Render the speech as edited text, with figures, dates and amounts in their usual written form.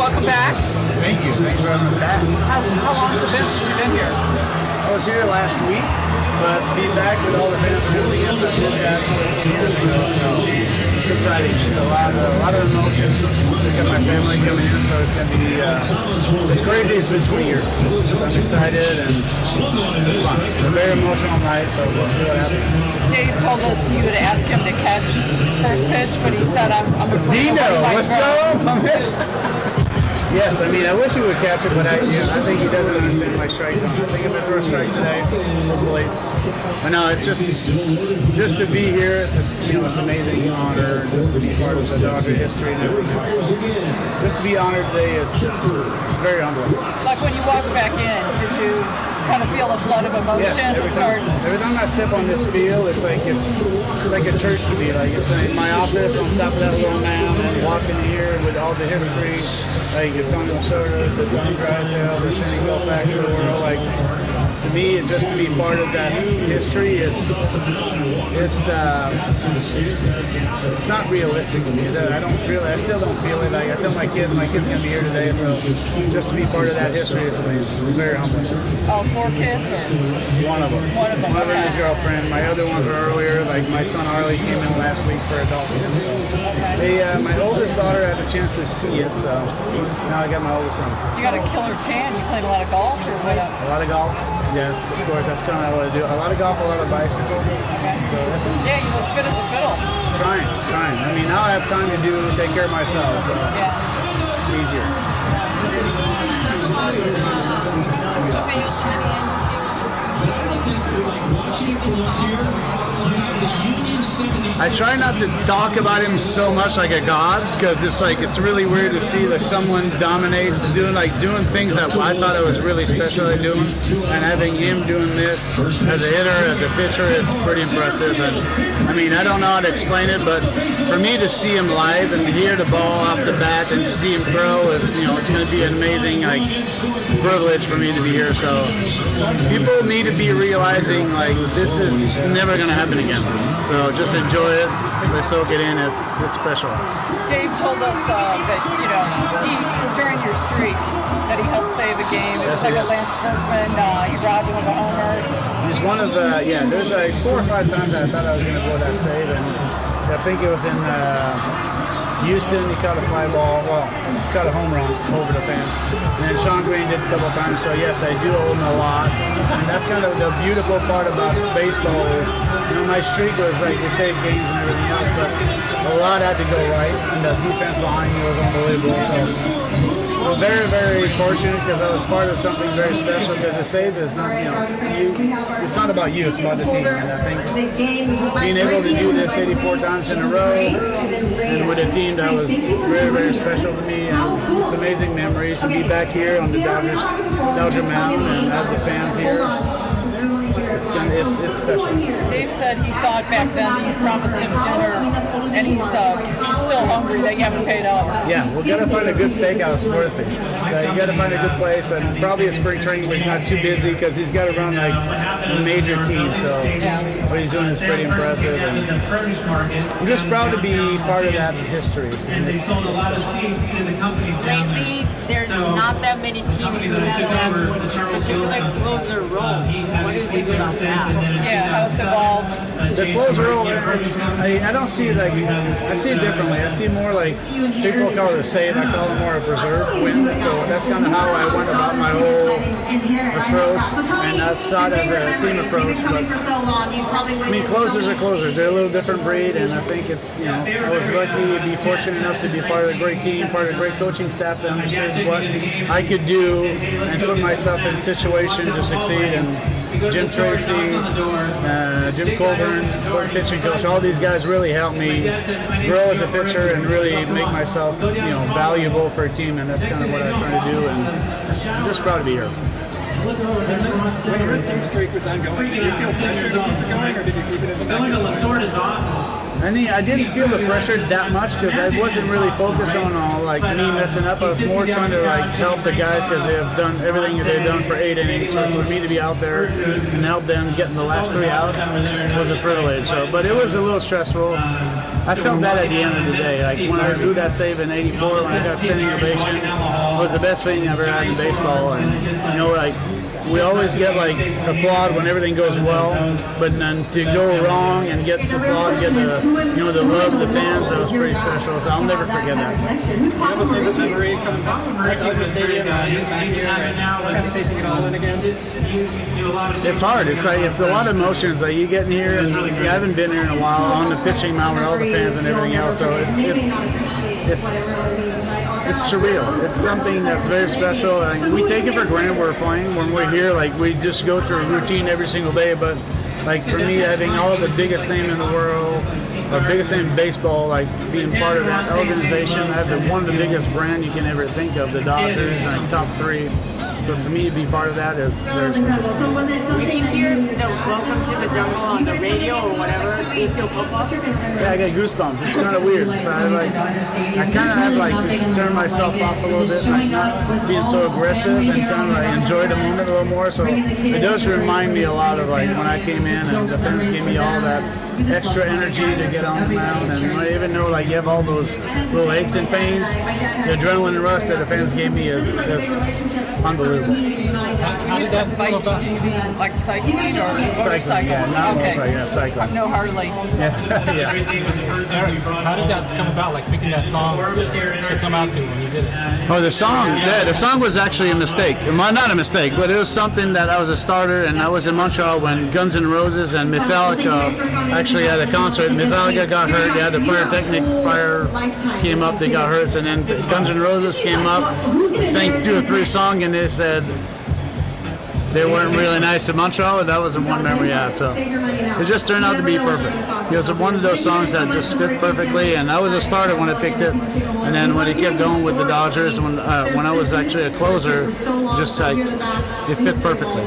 welcome back. Thank you. Thanks for having us back. How long has it been since you've been here? I was here last week, but be back with all the fans and everything else I did that years ago. So it's exciting. It's a lot of emotions. We've got my family coming in, so it's going to be it's crazy. It's been 20 years. I'm excited and it's fun. It's a very emotional night, so we'll see what happens. Dave told us you would ask him to catch first pitch, but he said, I'm afraid Dino, let's go! Yes, I mean, I wish he would catch it, but I think he doesn't understand my strike zone. I think if I throw a strike today, hopefully. But no, it's just to be here, it's an amazing honor just to be part of the Dodger history and everything else. So just to be honored today is just very humbling. Like when you walked back in, did you kind of feel a flood of emotions? Yeah, every time I step on this field, it's like a church to me. Like it's like my office on top of that little mound, and walking here with all the history. Like your Tony Sodas, the John Drysdale, the Cindy Koufax of the world. Like to me, just to be part of that history it's not realistic to me. I still don't feel it. Like I tell my kids gonna be here today, so just to be part of that history is amazing. It's very humbling. Oh, 4 kids or one of them? One of them. One of his girlfriend. My other ones were earlier. Like my son Harley came in last week for adult kids. So my oldest daughter had a chance to see it, so now I got my oldest son. You got a killer tan. You played a lot of golf or what? A lot of golf. Yes, of course. That's kind of what I do. A lot of golf, a lot of bicycle. Okay. So that's it. Yeah, you look fit as a fiddle. Trying. I mean, now I have time to take care of myself. So it's easier. I try not to talk about him so much like a god, because it's really weird to see that someone dominates doing things that I thought I was really special at doing, and having him doing this as a hitter, as a pitcher, it's pretty impressive. And I mean, I don't know how to explain it, but for me to see him live and hear the ball off the bat and to see him throw is, it's going to be an amazing privilege for me to be here. So people need to be realizing this is never going to happen again. So just enjoy it. Soak it in. It's special. Dave told us that he during your streak that he helped save a game. It was like a Lance Berkman. He robbed him of a homer. He's one of the There's 4 or 5 times I thought I was going to blow that save, and I think it was in Houston. He caught a fly ball. Well, caught a home run over the fence. And then Sean Green did a couple of times. So yes, I do owe him a lot. And that's kind of the beautiful part about baseball is, my streak was we saved games and everything else, but a lot had to go right, and the defense behind me was unbelievable. So we're very, very fortunate because I was part of something very special. Because the save is not, it's not about you; it's about the team. And I think being able to do this 84 times in a row, and with a team that was very, very special to me, and it's amazing memories to be back here on the Dodger Mound and have the fans here. It's special. Dave said he thought back then that you promised him dinner, and he's still hungry that you haven't paid up. Yeah, we'll gotta find a good steakhouse worth it. You gotta find a good place, and probably a spring training where he's not too busy because he's got to run a major team. So what he's doing is pretty impressive. And I'm just proud to be part of that history. And they sold a lot of seats to the companies down there. Lately, there's not that many teams who have that particular closer role. What do you think about that? Yeah, how it's evolved. The closer role, I don't see it I see it differently. I see more people call it a save. I call it more a preserve win. So that's kind of how I went about my whole approach, and I saw it as a team approach. But I mean, closers are closers. They're a little different breed, and I think it's I was lucky to be fortunate enough to be part of a great team, part of a great coaching staff that understood what I could do and put myself in a situation to succeed. And Jim Tracy, Jim Colburn, pitching coach, all these guys really helped me grow as a pitcher and really make myself, valuable for a team, and that's kind of what I try to do, and I'm just proud to be here. When your team streak was ongoing, did you feel pressure to keep it going, or did you keep it in the back? Going to Lasorda's office. I didn't feel the pressure that much because I wasn't really focused on like me messing up. I was more trying to like help the guys because they have done everything that they've done for 8 innings. So for me to be out there and help them getting the last 3 out was a privilege. So, but it was a little stressful. I felt that at the end of the day. Like when I drew that save in '84, when I got standing ovation, it was the best thing I've ever had in baseball. And you know, like we always get like applaud when everything goes well, but then to go wrong and get the applaud, get the the love of the fans, that was pretty special. So I'll never forget that. You have a favorite memory coming back to the stadium, kind of taking it all in again? It's hard. It's a lot of emotions. Like you get in here, and I haven't been here in a while on the pitching mound with all the fans and everything else. So it's surreal. It's something that's very special. And we take it for granted when we're playing. When we're here, like we just go through a routine every single day. But like for me, having all the biggest name in the world, or biggest name in baseball, like being part of that organization, I have one of the biggest brand you can ever think of, the Dodgers, like top 3. So for me to be part of that is very special. So was it something when you hear Welcome to the Jungle on the radio or whatever, do you feel pumped? Yeah, I get goosebumps. It's kind of weird. So I kind of have to turn myself off a little bit, like not being so aggressive and kind of like enjoy the moment a little more. So it does remind me a lot of like when I came in and the fans gave me all that extra energy to get on the mound, and I even know like you have all those little aches and pains. The adrenaline rush that the fans gave me is unbelievable. You said bike, like cycling or motorcycle? Yeah, not okay. motorcycle, yeah, cycling. No Harley. Yeah. How did that come about? Like picking that song to come out to when you did it? Oh, the song. Yeah, the song was actually a mistake. Well, not a mistake, but it was something that I was a starter, and I was in Montreal when Guns N' Roses and Metallica actually had a concert. Metallica got hurt. They had the pyrotechnic fire came up. They got hurt, and then Guns N' Roses came up, sang 2 or 3 songs, and they said they weren't really nice in Montreal, and that was the one memory I had. So it just turned out to be perfect. It was one of those songs that just fit perfectly, and I was a starter when I picked it. And then when it kept going with the Dodgers, when I was actually a closer, just like it fit perfectly.